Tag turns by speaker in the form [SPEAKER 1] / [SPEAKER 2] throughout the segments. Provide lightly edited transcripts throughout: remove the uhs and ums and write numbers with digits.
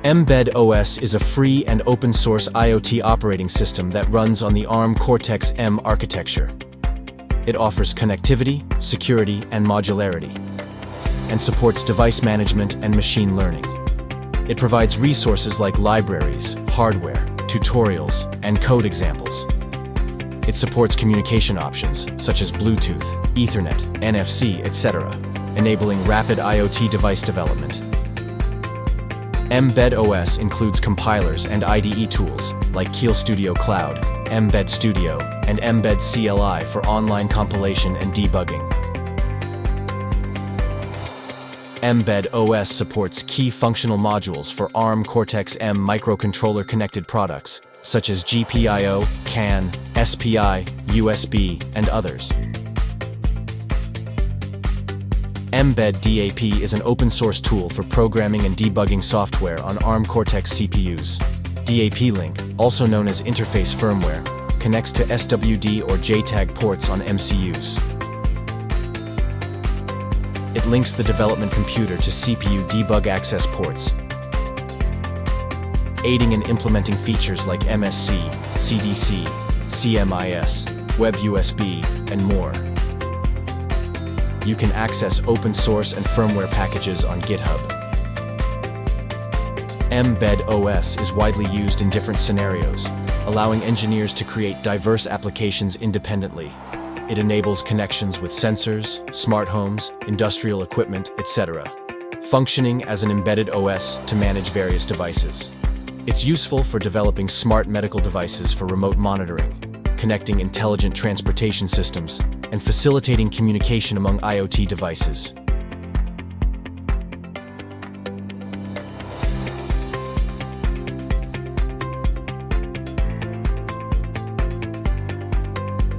[SPEAKER 1] Mbed OS is a free and open-source IoT operating system that runs on the Arm Cortex M architecture. It offers connectivity, security, and modularity, and supports device management and machine learning. It provides resources like libraries, hardware, tutorials, and code examples. It supports communication options such as Bluetooth, Ethernet, NFC, etc., enabling rapid IoT device development. Mbed OS includes compilers and IDE tools like Keel Studio Cloud, Mbed Studio, and Mbed CLI for online compilation and debugging. Mbed OS supports key functional modules for Arm Cortex M microcontroller connected products such as GPIO, CAN, SPI, USB, and others. Mbed DAP is an open-source tool for programming and debugging software on Arm Cortex CPUs. DAP Link, also known as interface firmware, connects to SWD or JTAG ports on MCUs. It links the development computer to CPU debug access ports, aiding in implementing features like MSC, CDC, CMIS, Web USB, and more. You can access open source and firmware packages on GitHub. Mbed OS is widely used in different scenarios, allowing engineers to create diverse applications independently. It enables connections with sensors, smart homes, industrial equipment, etc., functioning as an embedded OS to manage various devices. It's useful for developing smart medical devices for remote monitoring, connecting intelligent transportation systems, and facilitating communication among IoT devices.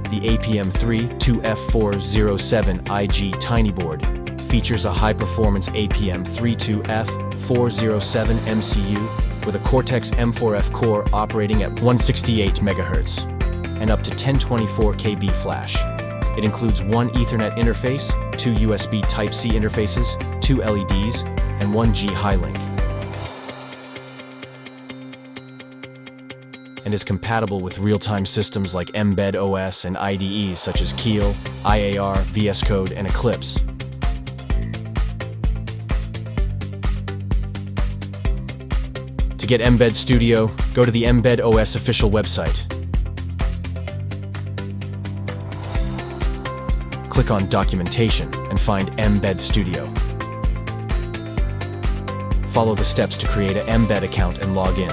[SPEAKER 1] The APM32F407IG TinyBoard features a high-performance APM32F407 MCU with a Cortex M4F core operating at 168 MHz and up to 1024 KB flash. It includes one Ethernet interface, two USB Type-C interfaces, two LEDs, and one Geehy link, and is compatible with real-time systems like Mbed OS and IDEs such as Keel, IAR, VS Code, and Eclipse. To get Mbed Studio, go to the Mbed OS official website. Click on Documentation and find Mbed Studio. Follow the steps to create an Mbed account and log in.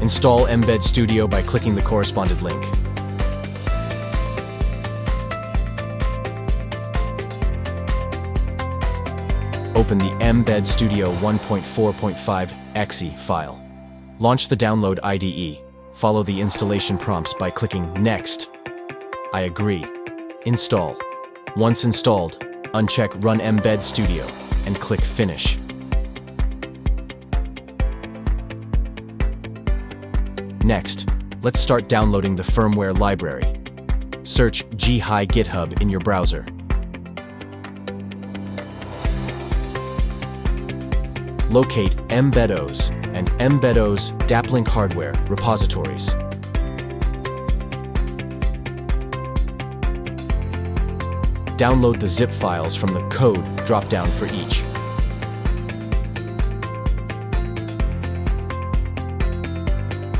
[SPEAKER 1] Install Mbed Studio by clicking the corresponded link. Open the Mbed Studio 1.4.5 .exe file. Launch the download IDE. Follow the installation prompts by clicking Next. I agree. Install. Once installed, uncheck Run Mbed Studio and click Finish. Next, let's start downloading the firmware library. Search Geehy GitHub in your browser. Locate Mbed OS and Mbed OS DAP-Link hardware repositories. Download the zip files from the code drop-down for each.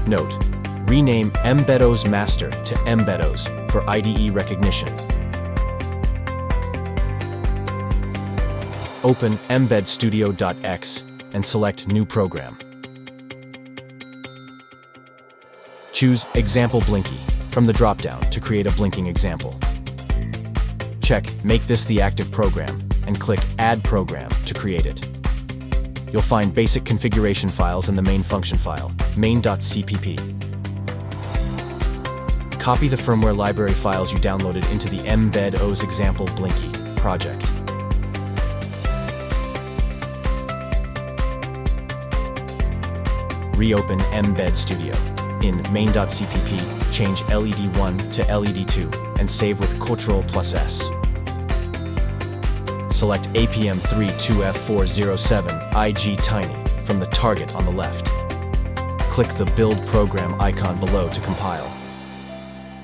[SPEAKER 1] Note: rename Mbed OS Master to Mbed OS for IDE recognition. Open mbedstudio.x and select New Program. Choose Example Blinky from the drop-down to create a blinking example. Check Make this the active program and click Add Program to create it. You'll find basic configuration files in the main function file, main.cpp. Copy the firmware library files you downloaded into the Mbed OS Example Blinky project. Reopen Mbed Studio. In main.cpp, change LED 1 to LED 2, and save with Ctrl+S. Select APM32F407IG Tiny from the target on the left. Click the Build Program icon below to compile.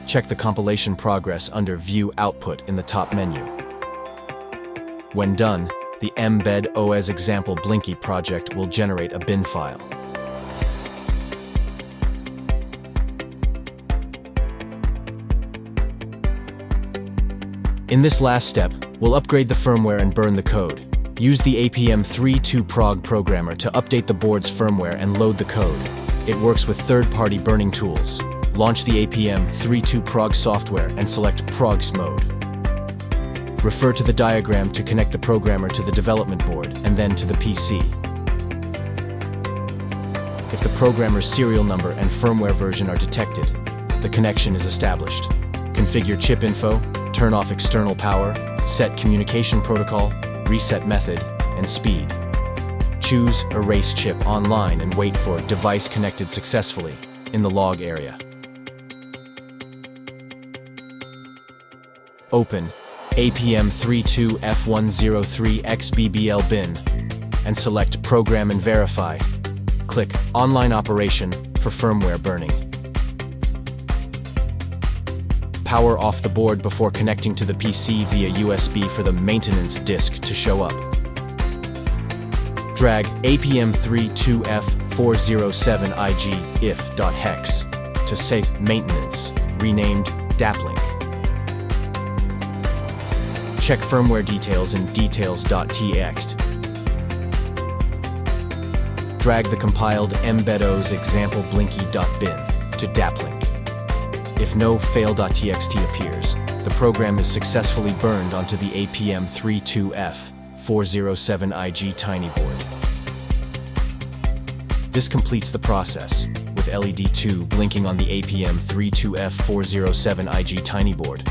[SPEAKER 1] Check the compilation progress under View Output in the top menu. When done, the Mbed OS example Blinky project will generate a bin file. In this last step, we'll upgrade the firmware and burn the code. Use the APM32 Prog programmer to update the board's firmware and load the code. It works with third-party burning tools. Launch the APM32 Prog software and select Prog's mode. Refer to the diagram to connect the programmer to the development board and then to the PC. If the programmer's serial number and firmware version are detected, the connection is established. Configure chip info, turn off external power, set communication protocol, reset method, and speed. Choose Erase Chip Online and wait for Device Connected Successfully in the log area. Open APM32F407XBBL bin and select Program and Verify. Click Online Operation for firmware burning. Power off the board before connecting to the PC via USB for the maintenance disk to show up. Drag APM32F407IG if.hex to safe maintenance, renamed DAPLink. Check firmware details in details.txt. Drag the compiled Mbed OS example blinky.bin to DAPLink. If no fail.txt appears, the program is successfully burned onto the APM32F407IG TinyBoard. This completes the process, with LED 2 blinking on the APM32F407IG TinyBoard.